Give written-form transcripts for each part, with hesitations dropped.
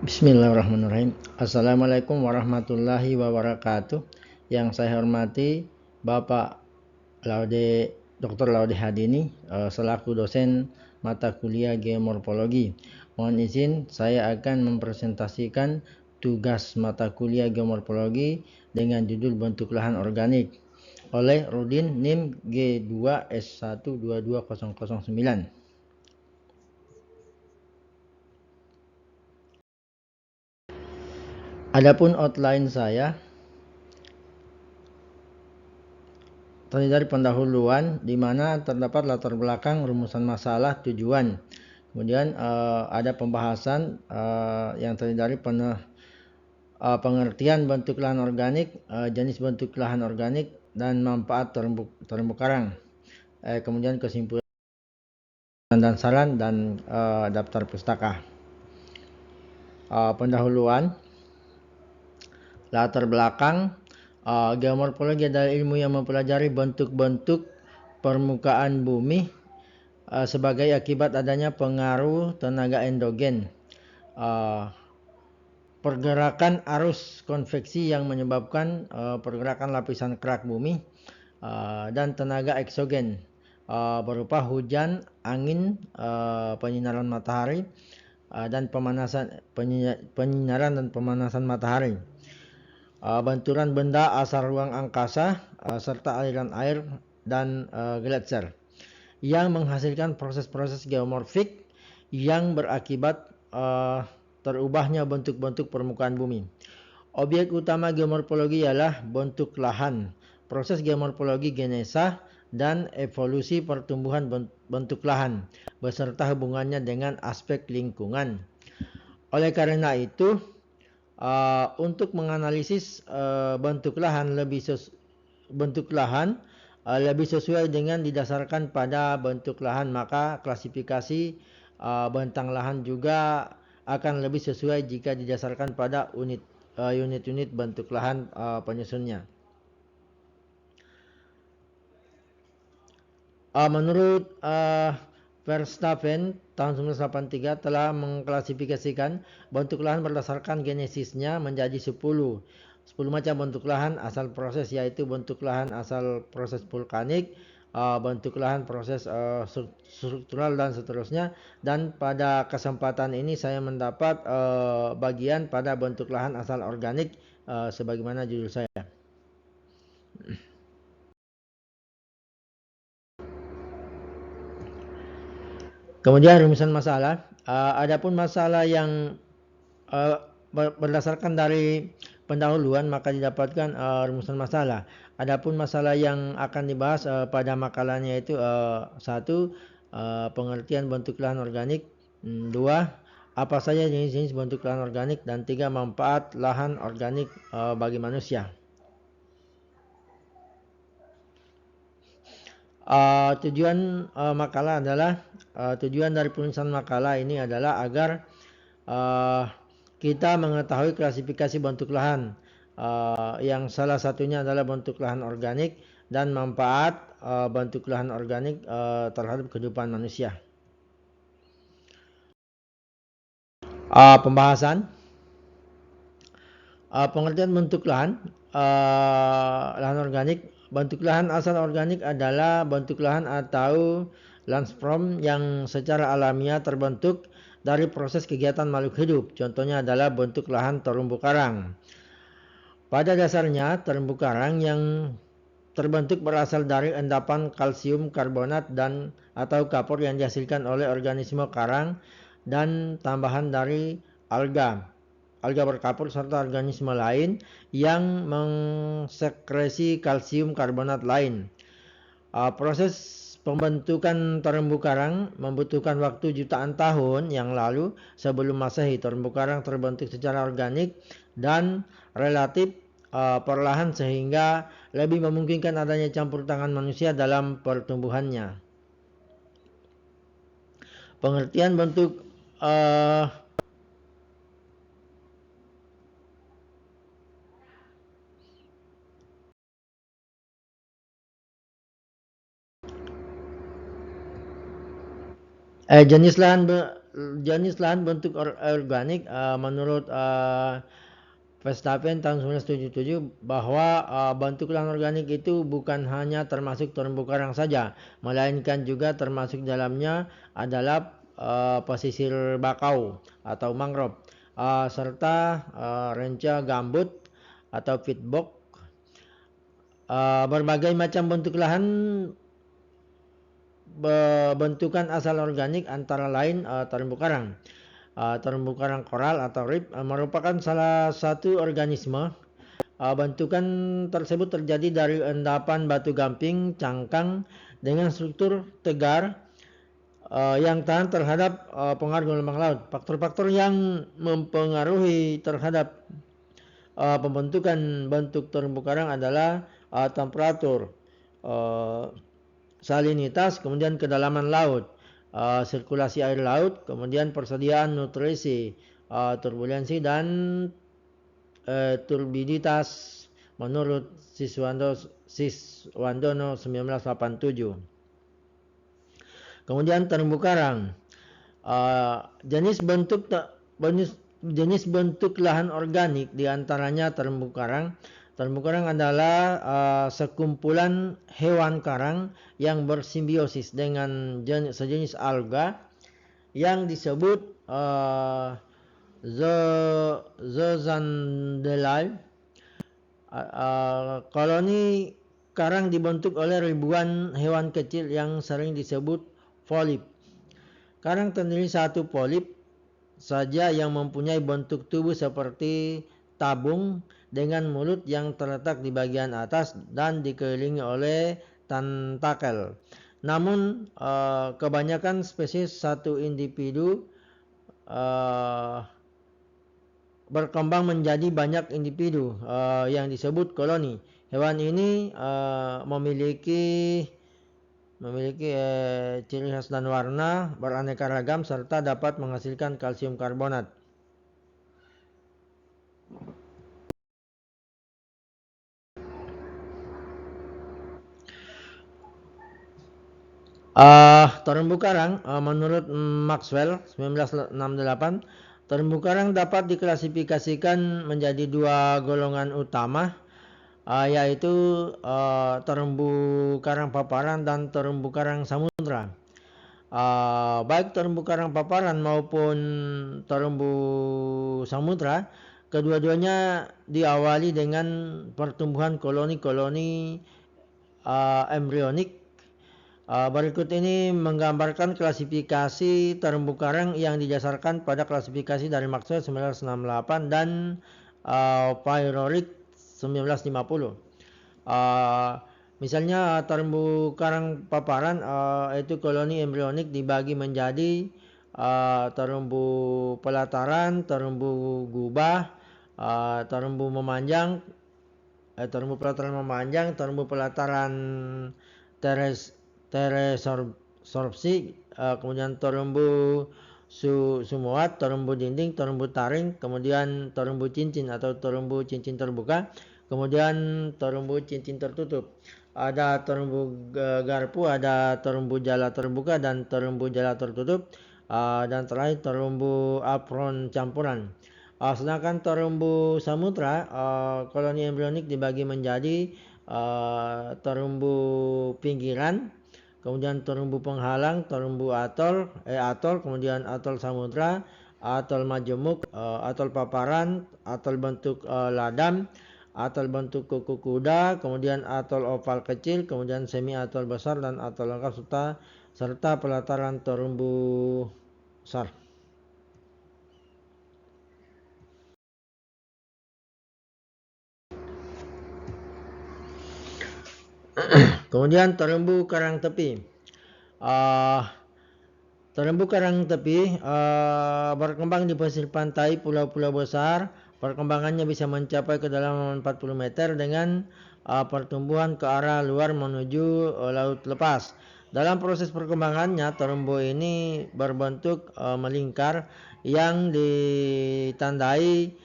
Bismillahirrahmanirrahim. Assalamualaikum warahmatullahi wabarakatuh. Yang saya hormati Bapak Dr. Laude Hadini selaku dosen mata kuliah Geomorfologi. Mohon izin saya akan mempresentasikan tugas mata kuliah Geomorfologi dengan judul bentuk lahan organik oleh Rudin NIM G2S1220009. Adapun outline saya terdiri dari pendahuluan di mana terdapat latar belakang, rumusan masalah, tujuan. Kemudian ada pembahasan yang terdiri dari pengertian bentuk lahan organik, jenis bentuk lahan organik, dan manfaat terumbu karang. Kemudian kesimpulan dan saran dan daftar pustaka. Pendahuluan, latar belakang. Geomorfologi adalah ilmu yang mempelajari bentuk-bentuk permukaan bumi sebagai akibat adanya pengaruh tenaga endogen, pergerakan arus konveksi yang menyebabkan pergerakan lapisan kerak bumi, dan tenaga eksogen berupa hujan, angin, penyinaran matahari, dan penyinaran dan pemanasan matahari, benturan benda asal ruang angkasa, serta aliran air dan gletser yang menghasilkan proses-proses geomorfik yang berakibat terubahnya bentuk-bentuk permukaan bumi. Objek utama geomorfologi ialah bentuk lahan, proses geomorfologi genesa, dan evolusi pertumbuhan bentuk lahan, beserta hubungannya dengan aspek lingkungan. Oleh karena itu, untuk menganalisis bentuk lahan lebih sesuai dengan didasarkan pada bentuk lahan, maka klasifikasi bentang lahan juga akan lebih sesuai jika didasarkan pada unit-unit bentuk lahan penyusunnya. Menurut Verstappen tahun 1983 telah mengklasifikasikan bentuk lahan berdasarkan genesisnya menjadi 10 macam bentuk lahan asal proses, yaitu bentuk lahan asal proses vulkanik, bentuk lahan proses struktural, dan seterusnya. Dan pada kesempatan ini saya mendapat bagian pada bentuk lahan asal organik sebagaimana judul saya. Kemudian rumusan masalah. Adapun masalah yang berdasarkan dari pendahuluan maka didapatkan rumusan masalah. Adapun masalah yang akan dibahas pada makalahnya itu 1. Pengertian bentuk lahan organik, 2. Apa saja jenis-jenis bentuk lahan organik, dan 3. Manfaat lahan organik bagi manusia. Tujuan makalah adalah tujuan dari penulisan makalah ini adalah agar kita mengetahui klasifikasi bentuk lahan, yang salah satunya adalah bentuk lahan organik, dan manfaat bentuk lahan organik terhadap kehidupan manusia. Pembahasan pengertian bentuk lahan organik. Bentuk lahan asal organik adalah bentuk lahan atau landform yang secara alamiah terbentuk dari proses kegiatan makhluk hidup. Contohnya adalah bentuk lahan terumbu karang. Pada dasarnya, terumbu karang yang terbentuk berasal dari endapan kalsium karbonat dan atau kapur yang dihasilkan oleh organisme karang dan tambahan dari alga berkapur serta organisme lain yang mengsekresi kalsium karbonat lain. Proses pembentukan terumbu karang membutuhkan waktu jutaan tahun yang lalu sebelum Masehi. Terumbu karang terbentuk secara organik dan relatif perlahan sehingga lebih memungkinkan adanya campur tangan manusia dalam pertumbuhannya. Pengertian bentuk jenis lahan jenis lahan bentuk organik menurut Verstappen tahun 1977 bahwa bentuk lahan organik itu bukan hanya termasuk terumbu karang saja, melainkan juga termasuk dalamnya adalah pesisir bakau atau mangrove, serta renca gambut atau peatbog. Berbagai macam bentuk lahan bentukan asal organik antara lain terumbu karang. Terumbu karang koral atau reef merupakan salah satu organisme. Bentukan tersebut terjadi dari endapan batu gamping cangkang dengan struktur tegar yang tahan terhadap pengaruh gelombang laut. Faktor-faktor yang mempengaruhi terhadap pembentukan bentuk terumbu karang adalah temperatur, salinitas, kemudian kedalaman laut, sirkulasi air laut, kemudian persediaan nutrisi, turbulensi, dan turbiditas menurut Siswandono 1987. Kemudian terumbu karang, jenis bentuk lahan organik diantaranya terumbu karang. Terumbu karang adalah sekumpulan hewan karang yang bersimbiosis dengan sejenis alga yang disebut zooxanthellae. Koloni karang dibentuk oleh ribuan hewan kecil yang sering disebut polip. Karang terdiri satu polip saja yang mempunyai bentuk tubuh seperti tabung dengan mulut yang terletak di bagian atas dan dikelilingi oleh tentakel. Namun kebanyakan spesies satu individu berkembang menjadi banyak individu yang disebut koloni. Hewan ini memiliki ciri khas dan warna beraneka ragam serta dapat menghasilkan kalsium karbonat. Terumbu karang menurut Maxwell 1968, terumbu karang dapat diklasifikasikan menjadi dua golongan utama, yaitu terumbu karang paparan dan terumbu karang samudra. Baik terumbu karang paparan maupun terumbu samudra, kedua-duanya diawali dengan pertumbuhan koloni-koloni embrionik. Berikut ini menggambarkan klasifikasi terumbu karang yang didasarkan pada klasifikasi dari Maxwell 1968 dan Pyroric 1950. Misalnya terumbu karang paparan itu koloni embrionik dibagi menjadi terumbu pelataran, terumbu gubah, terumbu memanjang, terumbu pelataran memanjang, terumbu pelataran teresorpsi, kemudian terumbu sumuat, terumbu dinding, terumbu taring, kemudian terumbu cincin atau terumbu cincin terbuka, kemudian terumbu cincin tertutup. Ada terumbu garpu, ada terumbu jala terbuka dan terumbu jala tertutup, dan terakhir terumbu apron campuran. Sedangkan terumbu samudra, koloni embrionik dibagi menjadi terumbu pinggiran, kemudian terumbu penghalang, terumbu atol, kemudian atol samudra, atol majemuk, atol paparan, atol bentuk ladam, atol bentuk kuku kuda, kemudian atol oval kecil, kemudian semi atol besar dan atol lengkap serta pelataran terumbu besar. Kemudian terumbu karang tepi. Terumbu karang tepi berkembang di pesisir pantai pulau-pulau besar. Perkembangannya bisa mencapai kedalaman 40 meter dengan pertumbuhan ke arah luar menuju laut lepas. Dalam proses perkembangannya, terumbu ini berbentuk melingkar yang ditandai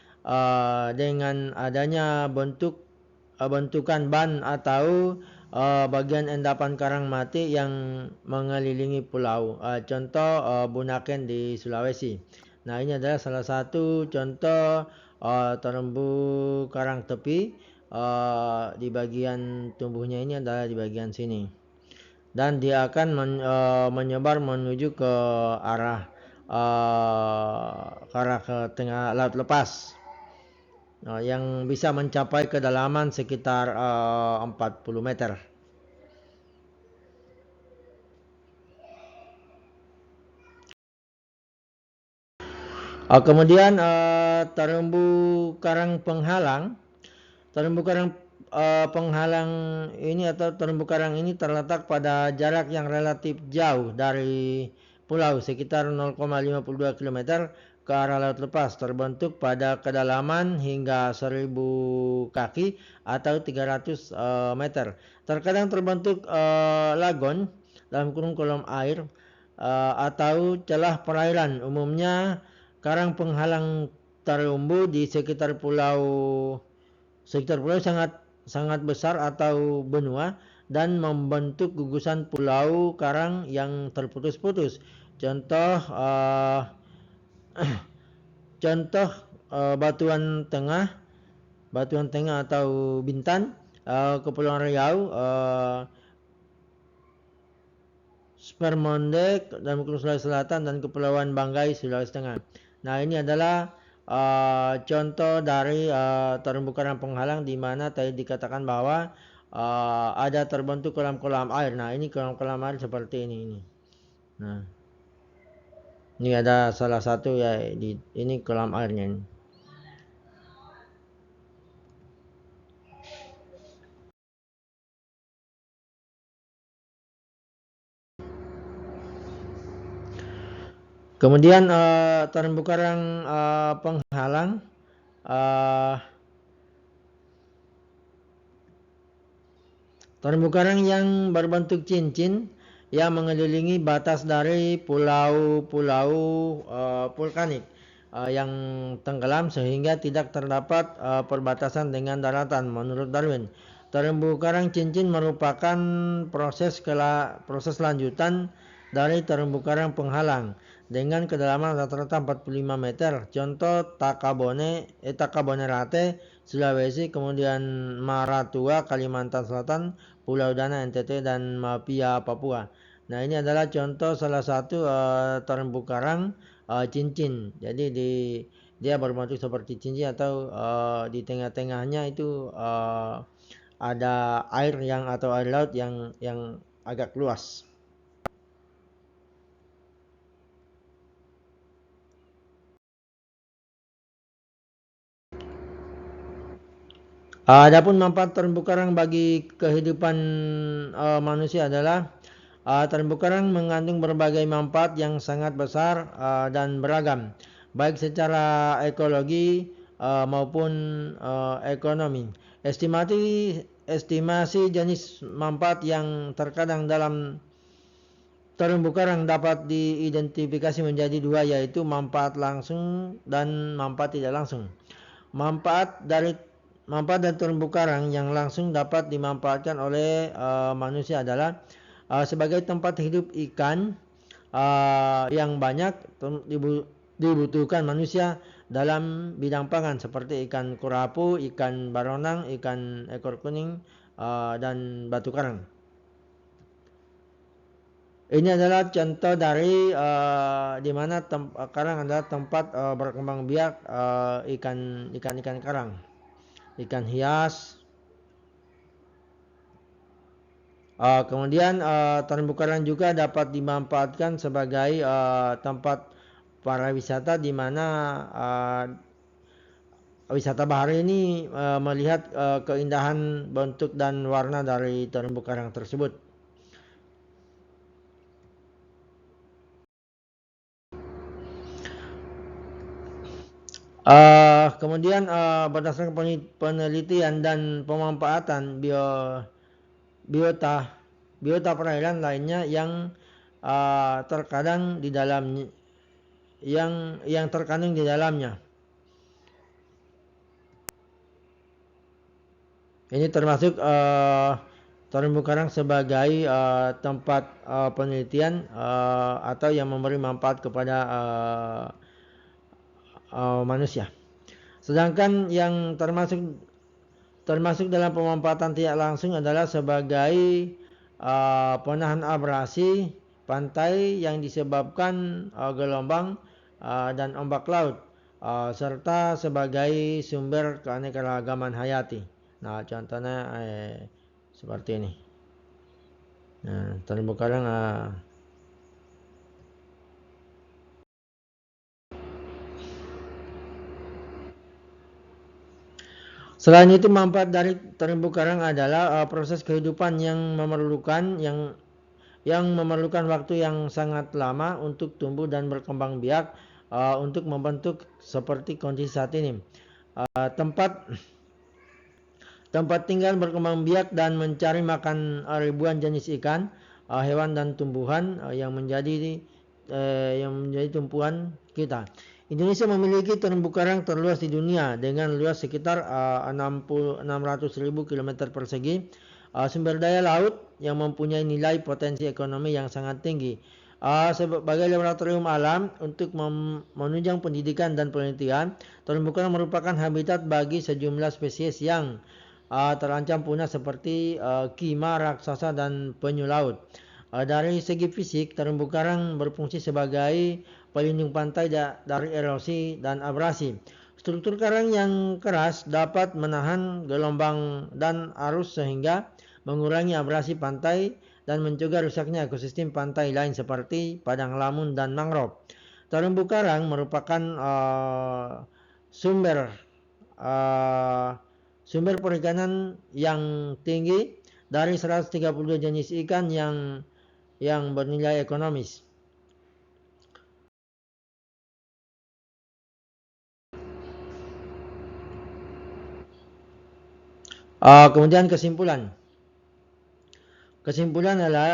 dengan adanya bentukan ban atau bagian endapan karang mati yang mengelilingi pulau. Contoh Bunaken di Sulawesi. Nah, ini adalah salah satu contoh terumbu karang tepi. Di bagian tumbuhnya ini adalah di bagian sini. Dan dia akan menyebar menuju ke arah ke tengah laut lepas. Yang bisa mencapai kedalaman sekitar 40 meter. Kemudian terumbu karang penghalang. Terumbu karang penghalang ini atau terumbu karang ini terletak pada jarak yang relatif jauh dari pulau, sekitar 0,52 km ke arah laut lepas, terbentuk pada kedalaman hingga 1000 kaki atau 300 meter. Terkadang terbentuk lagon dalam kurung kolom air atau celah perairan. Umumnya karang penghalang terumbu di sekitar pulau sangat besar atau benua dan membentuk gugusan pulau karang yang terputus-putus. Contoh Batuan Tengah atau Bintan, Kepulauan Riau, Spermonde dan Sulawesi Selatan, dan Kepulauan Banggai, Sulawesi Tengah. Nah, ini adalah contoh dari terumbu karang penghalang di mana tadi dikatakan bahwa ada terbentuk kolam-kolam air. Nah, ini kolam-kolam air seperti ini. Nah, ini ada salah satu ya, ini kolam airnya ini. Kemudian terumbu karang penghalang terumbu karang yang berbentuk cincin yang mengelilingi batas dari pulau-pulau vulkanik yang tenggelam sehingga tidak terdapat perbatasan dengan daratan. Menurut Darwin, terumbu karang cincin merupakan proses lanjutan dari terumbu karang penghalang dengan kedalaman rata-rata 45 meter. Contoh Takabonerate, Sulawesi, kemudian Maratua, Kalimantan Selatan, Pulau Dana, NTT, dan Mapia, Papua. Nah, ini adalah contoh salah satu terumbu karang cincin. Jadi dia berbentuk seperti cincin atau di tengah-tengahnya itu ada air atau air laut yang agak luas. Adapun manfaat terumbu karang bagi kehidupan manusia adalah terumbu karang mengandung berbagai manfaat yang sangat besar dan beragam, baik secara ekologi maupun ekonomi. Estimasi jenis manfaat yang terkadang dalam terumbu karang dapat diidentifikasi menjadi dua, yaitu manfaat langsung dan manfaat tidak langsung. Manfaat dari terumbu karang yang langsung dapat dimanfaatkan oleh manusia adalah sebagai tempat hidup ikan yang banyak dibutuhkan manusia dalam bidang pangan, seperti ikan kurapu, ikan baronang, ikan ekor kuning, dan batu karang. Ini adalah contoh dari di mana karang adalah tempat berkembang biak ikan karang. Ikan hias. Kemudian terumbu karang juga dapat dimanfaatkan sebagai tempat para wisata, di mana wisata bahari ini melihat keindahan bentuk dan warna dari terumbu karang tersebut. Kemudian berdasarkan penelitian dan pemanfaatan biota perairan lainnya yang terkadang di dalamnya yang terkandung di dalamnya. Ini termasuk terumbu karang sebagai tempat penelitian atau yang memberi manfaat kepada manusia. Sedangkan yang termasuk dalam pemanfaatan tidak langsung adalah sebagai penahan abrasi pantai yang disebabkan gelombang dan ombak laut, serta sebagai sumber keanekaragaman hayati. Nah, contohnya seperti ini. Nah, terumbu karang selain itu, manfaat dari terumbu karang adalah proses kehidupan yang memerlukan waktu yang sangat lama untuk tumbuh dan berkembang biak untuk membentuk seperti kondisi saat ini. Tempat tinggal, berkembang biak dan mencari makan ribuan jenis ikan, hewan dan tumbuhan yang menjadi tumpuan kita. Indonesia memiliki terumbu karang terluas di dunia dengan luas sekitar 600.000 km persegi, sumber daya laut yang mempunyai nilai potensi ekonomi yang sangat tinggi. Sebagai laboratorium alam untuk menunjang pendidikan dan penelitian, terumbu karang merupakan habitat bagi sejumlah spesies yang terancam punah seperti kima, raksasa, dan penyu laut. Dari segi fisik, terumbu karang berfungsi sebagai pelindung pantai dari erosi dan abrasi. Struktur karang yang keras dapat menahan gelombang dan arus sehingga mengurangi abrasi pantai dan mencegah rusaknya ekosistem pantai lain seperti padang lamun dan mangrove. Terumbu karang merupakan sumber perikanan yang tinggi dari 132 jenis ikan yang bernilai ekonomis. Kemudian kesimpulan adalah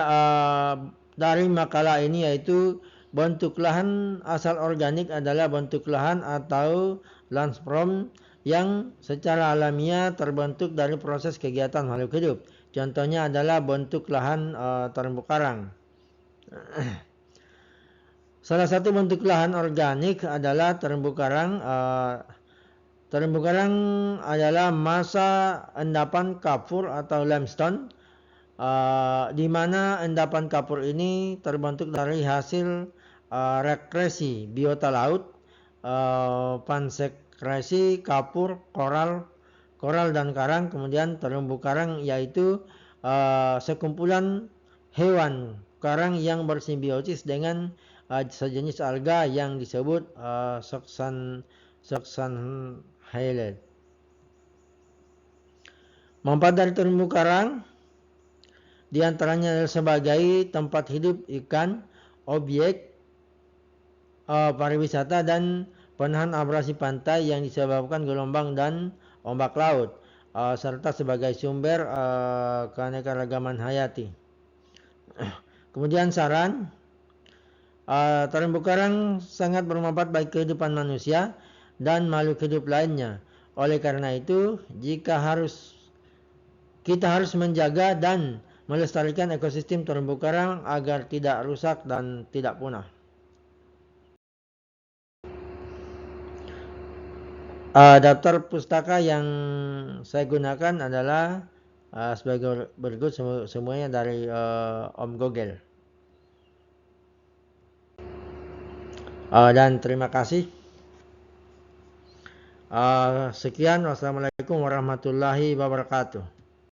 dari makalah ini, yaitu bentuk lahan asal organik adalah bentuk lahan atau landform yang secara alamiah terbentuk dari proses kegiatan makhluk hidup. Contohnya adalah bentuk lahan terumbu karang. Salah satu bentuk lahan organik adalah terumbu karang. Terumbu karang adalah massa endapan kapur atau limestone, di mana endapan kapur ini terbentuk dari hasil rekresi biota laut, pansekresi kapur, koral dan karang. Kemudian terumbu karang yaitu sekumpulan hewan karang yang bersimbiosis dengan sejenis alga yang disebut Saxonhale. Manfaat dari terumbu karang diantaranya adalah sebagai tempat hidup ikan, objek pariwisata, dan penahan abrasi pantai yang disebabkan gelombang dan ombak laut, serta sebagai sumber keanekaragaman hayati. Kemudian saran, terumbu karang sangat bermanfaat bagi kehidupan manusia dan makhluk hidup lainnya. Oleh karena itu, kita harus menjaga dan melestarikan ekosistem terumbu karang agar tidak rusak dan tidak punah. Daftar pustaka yang saya gunakan adalah sebagai berikut, semuanya dari Om Google. Dan terima kasih. Sekian, wassalamualaikum warahmatullahi wabarakatuh.